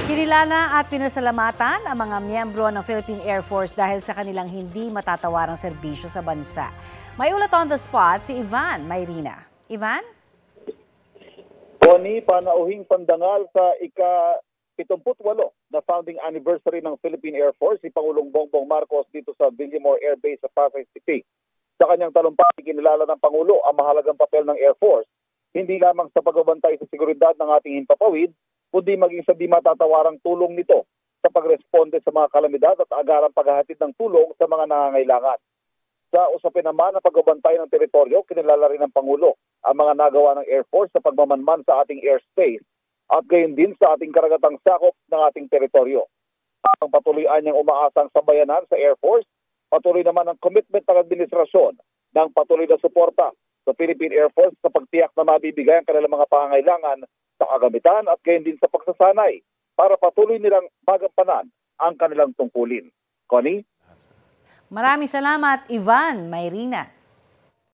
Kinilala at pinasalamatan ang mga miyembro ng Philippine Air Force dahil sa kanilang hindi matatawarang serbisyo sa bansa. May ulat on the spot si Ivan Mayrina. Ivan? Connie, panauhing pandangal sa ika-78 na founding anniversary ng Philippine Air Force, si Pangulong Bongbong Marcos dito sa Villamor Air Base sa Pasay City. Sa kanyang talumpati, kinilala ng Pangulo ang mahalagang papel ng Air Force, hindi lamang sa pagbabantay sa seguridad ng ating himpapawid, kundi maging sa di matatawarang tulong nito sa pagresponde sa mga kalamidad at agarang paghahatid ng tulong sa mga nangangailangan. Sa usapin naman ng pagbabantay ng teritoryo, kinilala rin ng Pangulo ang mga nagawa ng Air Force sa pagmamanman sa ating airspace at gayon din sa ating karagatang sakop ng ating teritoryo. Ang patuloyan niyang umaasang sambayanan sa Air Force, patuloy naman ang commitment ng administrasyon ng patuloy na suporta sa Philippine Air Force sa pagtiyak na mabibigay ang kanilang mga pangangailangan sa kagamitan at gayon din sa pagsasanay para patuloy nilang magampanan ang kanilang tungkulin. Connie? Maraming salamat, Ivan Mayrina.